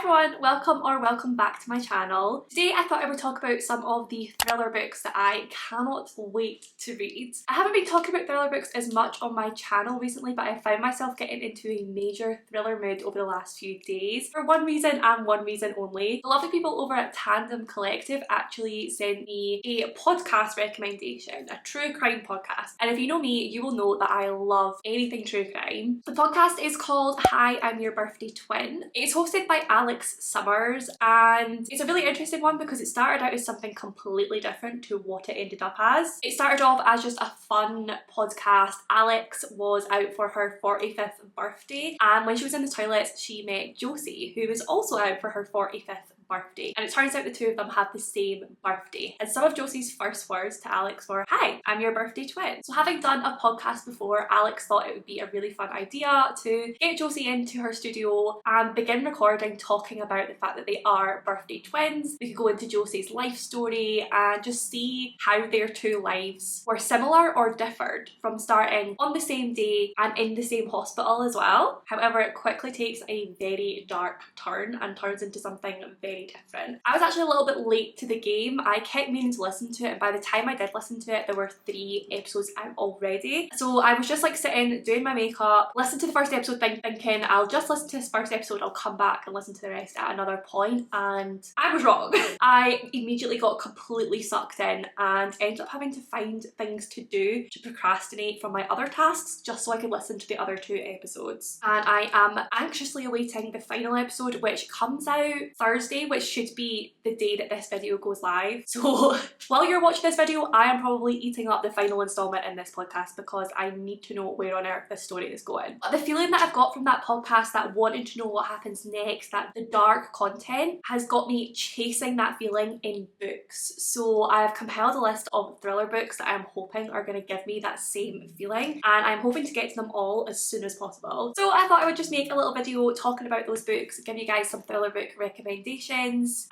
everyone, welcome back to my channel. Today I thought I would talk about some of the thriller books that I cannot wait to read. I haven't been talking about thriller books as much on my channel recently, but I found myself getting into a major thriller mood over the last few days for one reason and one reason only. The lovely people over at Tandem Collective actually sent me a podcast recommendation, a true crime podcast. And if you know me, you will know that I love anything true crime. The podcast is called Hi, I'm Your Birthday Twin. It's hosted by Alex Summers, and it's a really interesting one because it started out as something completely different to what it ended up as. It started off as just a fun podcast. Alex was out for her 45th birthday, and when she was in the toilets she met Josie, who was also out for her 45th birthday, and it turns out the two of them have the same birthday. And some of Josie's first words to Alex were, "Hi, I'm your birthday twin." So having done a podcast before, Alex thought it would be a really fun idea to get Josie into her studio and begin recording, talking about the fact that they are birthday twins. We could go into Josie's life story and just see how their two lives were similar or differed from starting on the same day and in the same hospital as well. However, it quickly takes a very dark turn and turns into something very different. I was actually a little bit late to the game. I kept meaning to listen to it, and by the time I did listen to it, there were 3 episodes out already. So I was just like sitting, doing my makeup, listened to the first episode thinking I'll just listen to this first episode, I'll come back and listen to the rest at another point, and I was wrong. I immediately got completely sucked in and ended up having to find things to do to procrastinate from my other tasks just so I could listen to the other 2 episodes. And I am anxiously awaiting the final episode, which comes out Thursday, which should be the day that this video goes live. So while you're watching this video, I am probably eating up the final installment in this podcast because I need to know where on earth this story is going. But the feeling that I've got from that podcast, that wanting to know what happens next, that the dark content has got me chasing that feeling in books. So I have compiled a list of thriller books that I'm hoping are going to give me that same feeling, and I'm hoping to get to them all as soon as possible. So I thought I would just make a little video talking about those books, give you guys some thriller book recommendations,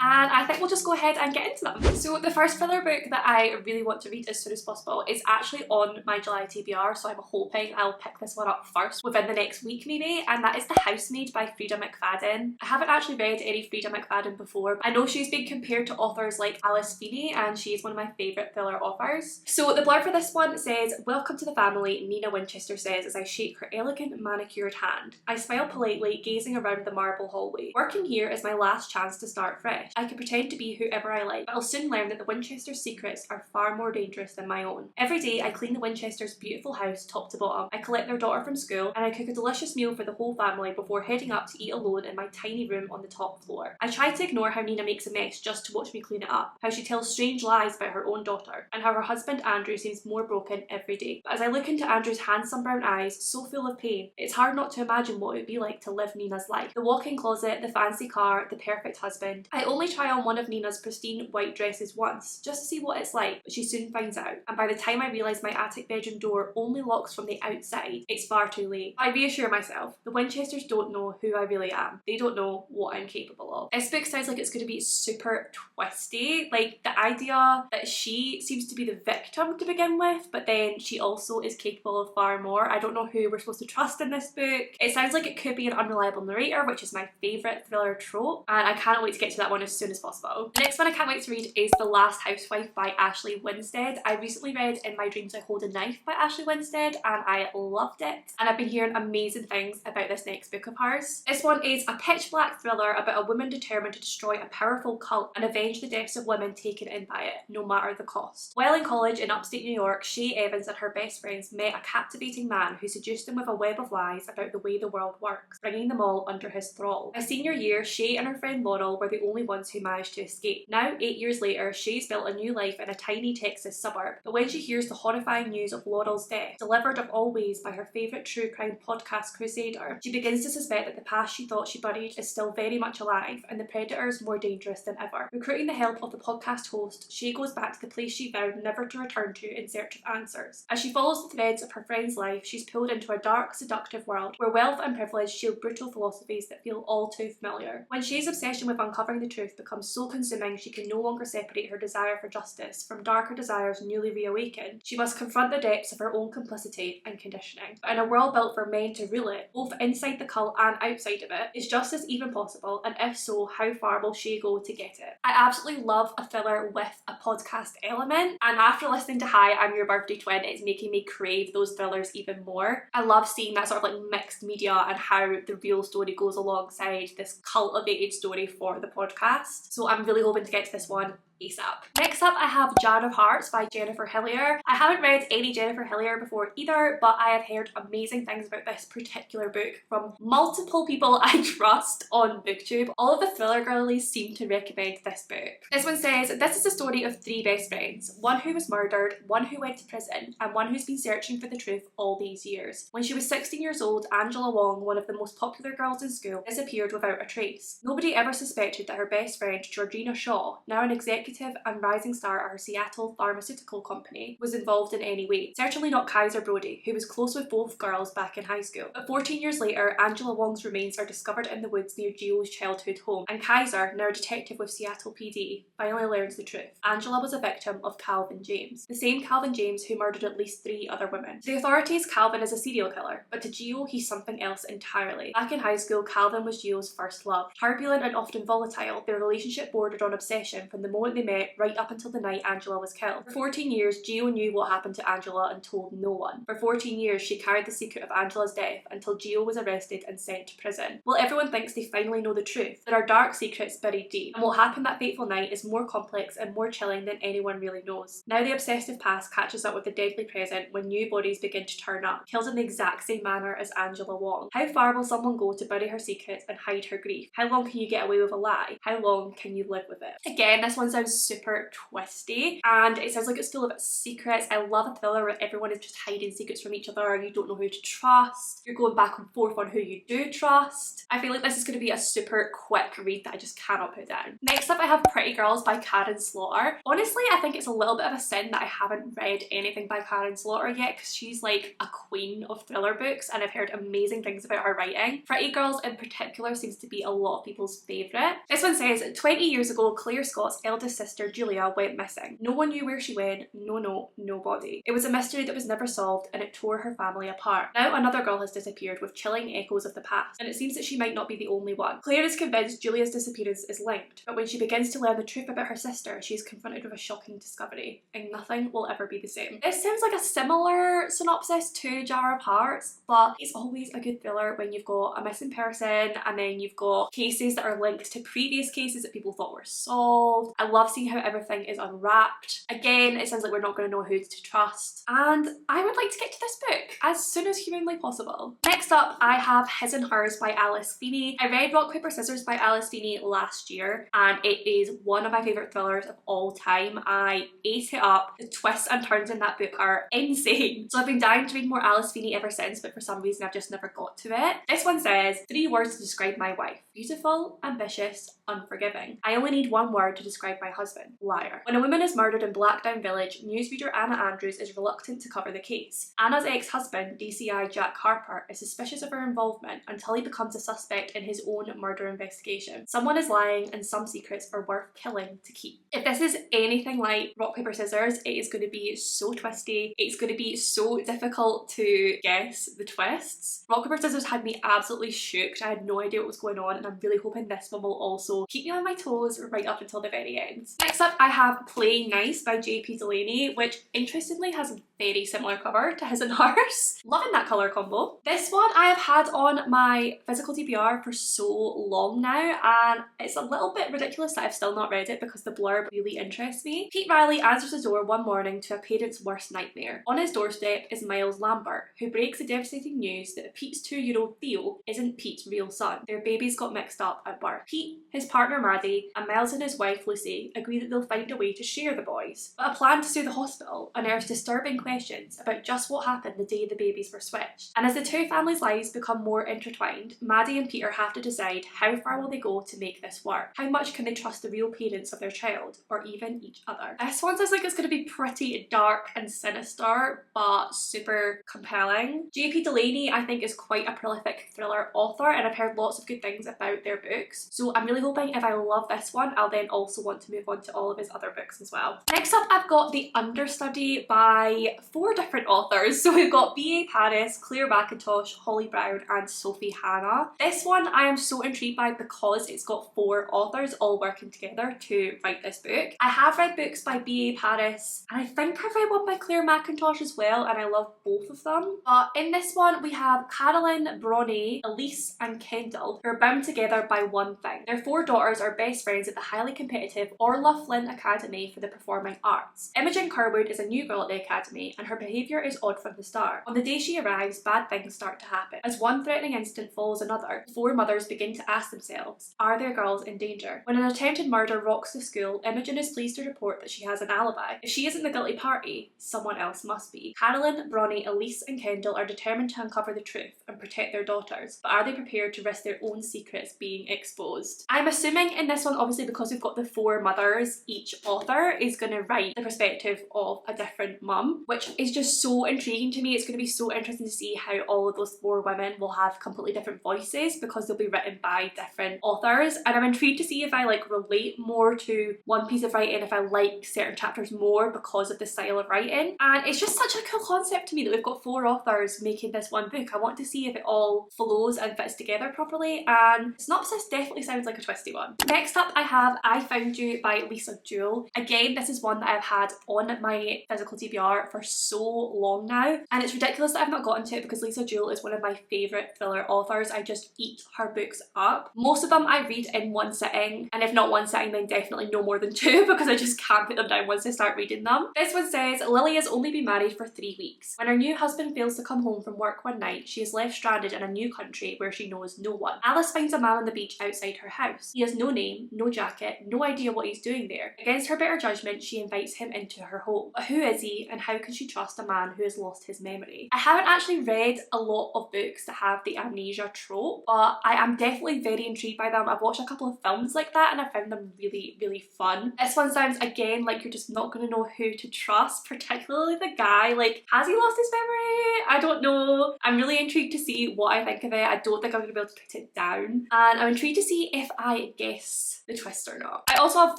and I think we'll just go ahead and get into them. So the first thriller book that I really want to read as soon as possible is actually on my July TBR, so I'm hoping I'll pick this one up first within the next week maybe, and that is The Housemaid by Frida McFadden. I haven't actually read any Frida McFadden before. I know she's been compared to authors like Alice Feeney, and she is one of my favourite thriller authors. So the blurb for this one says, "Welcome to the family," Nina Winchester says as I shake her elegant manicured hand. I smile politely, gazing around the marble hallway. Working here is my last chance to start fresh. I can pretend to be whoever I like, but I'll soon learn that the Winchesters' secrets are far more dangerous than my own. Every day I clean the Winchesters' beautiful house top to bottom. I collect their daughter from school, and I cook a delicious meal for the whole family before heading up to eat alone in my tiny room on the top floor. I try to ignore how Nina makes a mess just to watch me clean it up, how she tells strange lies about her own daughter, and how her husband Andrew seems more broken every day. But as I look into Andrew's handsome brown eyes, so full of pain, it's hard not to imagine what it would be like to live Nina's life. The walk-in closet, the fancy car, the perfect husband. I only try on one of Nina's pristine white dresses once, just to see what it's like, but she soon finds out. And by the time I realise my attic bedroom door only locks from the outside, it's far too late. I reassure myself, the Winchesters don't know who I really am. They don't know what I'm capable of. This book sounds like it's going to be super twisty. Like, the idea that she seems to be the victim to begin with, but then she also is capable of far more. I don't know who we're supposed to trust in this book. It sounds like it could be an unreliable narrator, which is my favourite thriller trope, and I can't wait to get to that one as soon as possible. The next one I can't wait to read is The Last Housewife by Ashley Winstead. I recently read In My Dreams I Hold a Knife by Ashley Winstead, and I loved it, and I've been hearing amazing things about this next book of hers. This one is a pitch black thriller about a woman determined to destroy a powerful cult and avenge the deaths of women taken in by it, no matter the cost. While in college in upstate New York, Shay Evans and her best friends met a captivating man who seduced them with a web of lies about the way the world works, bringing them all under his thrall. By senior year, Shay and her friend Laurel were the only ones who managed to escape. Now, 8 years later, Shay's built a new life in a tiny Texas suburb, but when she hears the horrifying news of Laurel's death, delivered of all ways by her favourite true crime podcast crusader, she begins to suspect that the past she thought she buried is still very much alive, and the predators more dangerous than ever. Recruiting the help of the podcast host, Shay goes back to the place she vowed never to return to in search of answers. As she follows the threads of her friend's life, she's pulled into a dark, seductive world where wealth and privilege shield brutal philosophies that feel all too familiar. When Shay's obsession with uncovering the truth becomes so consuming she can no longer separate her desire for justice from darker desires newly reawakened, she must confront the depths of her own complicity and conditioning. But in a world built for men to rule it, both inside the cult and outside of it, is justice even possible, and if so, how far will she go to get it? I absolutely love a thriller with a podcast element, and after listening to Hi, I'm Your Birthday Twin, it's making me crave those thrillers even more. I love seeing that sort of like mixed media and how the real story goes alongside this cultivated story for the podcast. So I'm really hoping to get to this one ASAP. Next up, I have Jar of Hearts by Jennifer Hillier. I haven't read any Jennifer Hillier before either, but I have heard amazing things about this particular book from multiple people I trust on BookTube. All of the thriller girlies seem to recommend this book. This one says, this is the story of three best friends, one who was murdered, one who went to prison, and one who's been searching for the truth all these years. When she was 16 years old, Angela Wong, one of the most popular girls in school, disappeared without a trace. Nobody ever suspected that her best friend, Georgina Shaw, now an executive and rising star at her Seattle pharmaceutical company, was involved in any way. Certainly not Kaiser Brody, who was close with both girls back in high school. But 14 years later, Angela Wong's remains are discovered in the woods near Gio's childhood home, and Kaiser, now a detective with Seattle PD, finally learns the truth. Angela was a victim of Calvin James, the same Calvin James who murdered at least 3 other women. To the authorities, Calvin is a serial killer, but to Gio, he's something else entirely. Back in high school, Calvin was Gio's first love. Turbulent and often volatile, their relationship bordered on obsession from the moment they met right up until the night Angela was killed. For 14 years, Gio knew what happened to Angela and told no one. For 14 years, she carried the secret of Angela's death until Gio was arrested and sent to prison. While everyone thinks they finally know the truth, there are dark secrets buried deep, and what happened that fateful night is more complex and more chilling than anyone really knows. Now the obsessive past catches up with the deadly present when new bodies begin to turn up, killed in the exact same manner as Angela Wong. How far will someone go to bury her secrets and hide her grief? How long can you get away with a lie? How long can you live with it? Again, this one sounds super twisty, and it sounds like it's full of secrets. I love a thriller where everyone is just hiding secrets from each other, you don't know who to trust, you're going back and forth on who you do trust. I feel like this is going to be a super quick read that I just cannot put down. Next up, I have Pretty Girls by Karen Slaughter. Honestly, I think it's a little bit of a sin that I haven't read anything by Karen Slaughter yet, because she's like a queen of thriller books and I've heard amazing things about her writing. Pretty Girls in particular seems to be a lot of people's favourite. This one says, 20 years ago, Claire Scott's eldest sister Julia went missing. No one knew where she went, nobody. It was a mystery that was never solved and it tore her family apart. Now another girl has disappeared with chilling echoes of the past, and it seems that she might not be the only one. Claire is convinced Julia's disappearance is linked, but when she begins to learn the truth about her sister, she is confronted with a shocking discovery, and nothing will ever be the same. This sounds like a similar synopsis to Jar of Hearts, but it's always a good thriller when you've got a missing person and then you've got cases that are linked to previous cases that people thought were solved. I love seeing how everything is unwrapped. Again, it sounds like we're not going to know who to trust, and I would like to get to this book as soon as humanly possible. Next up, I have His and Hers by Alice Feeney. I read Rock Paper Scissors by Alice Feeney last year, and it is one of my favourite thrillers of all time. I ate it up. The twists and turns in that book are insane. So I've been dying to read more Alice Feeney ever since, but for some reason I've just never got to it. This one says, 3 words to describe my wife: beautiful, ambitious, unforgiving. I only need 1 word to describe my husband: liar. When a woman is murdered in Blackdown Village, newsreader Anna Andrews is reluctant to cover the case. Anna's ex-husband, DCI Jack Harper, is suspicious of her involvement until he becomes a suspect in his own murder investigation. Someone is lying and some secrets are worth killing to keep. If this is anything like Rock Paper Scissors, it is going to be so twisty. It's going to be so difficult to guess the twists. Rock Paper Scissors had me absolutely shook. I had no idea what was going on, and I'm really hoping this one will also keep me on my toes right up until the very end. Next up, I have Playing Nice by JP Delaney, which interestingly has a very similar cover to His and Hers. Loving that colour combo. This one I have had on my physical TBR for so long now, and it's a little bit ridiculous that I've still not read it because the blurb really interests me. Pete Riley answers the door one morning to a parent's worst nightmare. On his doorstep is Miles Lambert, who breaks the devastating news that Pete's 2-year-old Theo isn't Pete's real son. Their babies got mixed up at birth. Pete, his partner Maddie, and Miles and his wife Lucy agree that they'll find a way to share the boys. But a plan to sue the hospital unearths disturbing questions about just what happened the day the babies were switched. And as the two families' lives become more intertwined, Maddie and Peter have to decide how far will they go to make this work. How much can they trust the real parents of their child, or even each other? This one sounds like it's going to be pretty dark and sinister, but super compelling. JP Delaney, I think, is quite a prolific thriller author, and I've heard lots of good things about their books. So I'm really hoping if I love this one, I'll then also want to move on to all of his other books as well. Next up, I've got The Understudy by 4 different authors. So we've got B.A. Paris, Claire McIntosh, Holly Brown, and Sophie Hannah. This one I am so intrigued by because it's got 4 authors all working together to write this book. I have read books by B.A. Paris, and I think I've read one by Claire McIntosh as well, and I love both of them. But in this one, we have Caroline, Bronnie, Elise, and Kendall, who are bound together by one thing. Their 4 daughters are best friends at the highly competitive Orla Flynn Academy for the Performing Arts. Imogen Curwood is a new girl at the academy, and her behaviour is odd from the start. On the day she arrives, bad things start to happen. As one threatening incident follows another, the 4 mothers begin to ask themselves, are their girls in danger? When an attempted murder rocks the school, Imogen is pleased to report that she has an alibi. If she isn't the guilty party, someone else must be. Caroline, Bronnie, Elise, and Kendall are determined to uncover the truth and protect their daughters, but are they prepared to risk their own secrets being exposed? I'm assuming in this one, obviously because we've got the 4 mothers, each author is going to write the perspective of a different mum, which is just so intriguing to me. It's going to be so interesting to see how all of those 4 women will have completely different voices because they'll be written by different authors, and I'm intrigued to see if I relate more to one piece of writing, if I like certain chapters more because of the style of writing. And it's just such a cool concept to me that we've got 4 authors making this one book. I want to see if it all flows and fits together properly, and synopsis definitely sounds like a twisty one. Next up, I have I Found You by Lisa Jewell. Again, this is one that I've had on my physical TBR for so long now, and it's ridiculous that I've not gotten to it because Lisa Jewell is one of my favourite thriller authors. I just eat her books up. Most of them I read in one sitting, and if not one sitting, then definitely no more than 2 because I just can't put them down once I start reading them. This one says, Lily has only been married for 3 weeks. When her new husband fails to come home from work one night, she is left stranded in a new country where she knows no one. Alice finds a man on the beach outside her house. He has no name, no jacket, no idea what he's doing there. Against her better judgment, she invites him into her home. But who is he, and how can she trust a man who has lost his memory? I haven't actually read a lot of books that have the amnesia trope, but I am definitely very intrigued by them. I've watched a couple of films like that and I found them really, really fun. This one sounds again like you're just not going to know who to trust, particularly the guy. Has he lost his memory? I don't know. I'm really intrigued to see what I think of it. I don't think I'm going to be able to put it down, and I'm intrigued to see if I guess the twist or not. I also have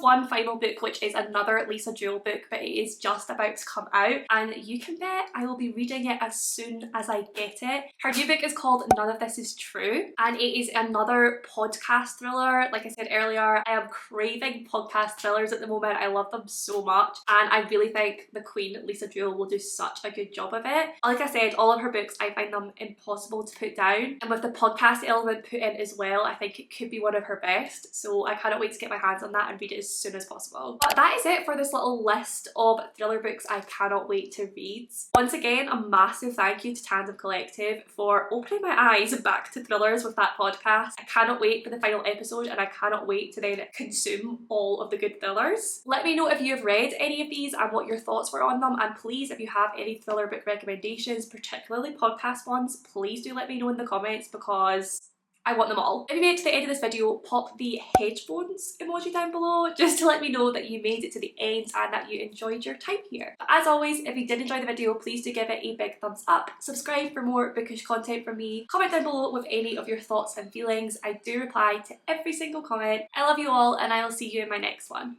one final book, which is another Lisa Jewell book, but it is just about to come out, and you can bet I will be reading it as soon as I get it. Her new book is called None of This Is True, and it is another podcast thriller. Like I said earlier, I am craving podcast thrillers at the moment. I love them so much, and I really think the Queen, Lisa Jewell, will do such a good job of it. Like I said, all of her books, I find them impossible to put down, and with the podcast element put in as well, I think it could be one of her best, so I cannot wait to get my hands on that and read it as soon as possible. But that is it for this little list of thriller books I cannot wait to read. Once again, a massive thank you to Tandem Collective for opening my eyes back to thrillers with that podcast. I cannot wait for the final episode, and I cannot wait to then consume all of the good thrillers. Let me know if you have read any of these and what your thoughts were on them, and please, if you have any thriller book recommendations, particularly podcast ones, please do let me know in the comments because I want them all. If you made it to the end of this video, pop the headphones emoji down below just to let me know that you made it to the end and that you enjoyed your time here. But as always, if you did enjoy the video, please do give it a big thumbs up. Subscribe for more bookish content from me. Comment down below with any of your thoughts and feelings. I do reply to every single comment. I love you all, and I will see you in my next one.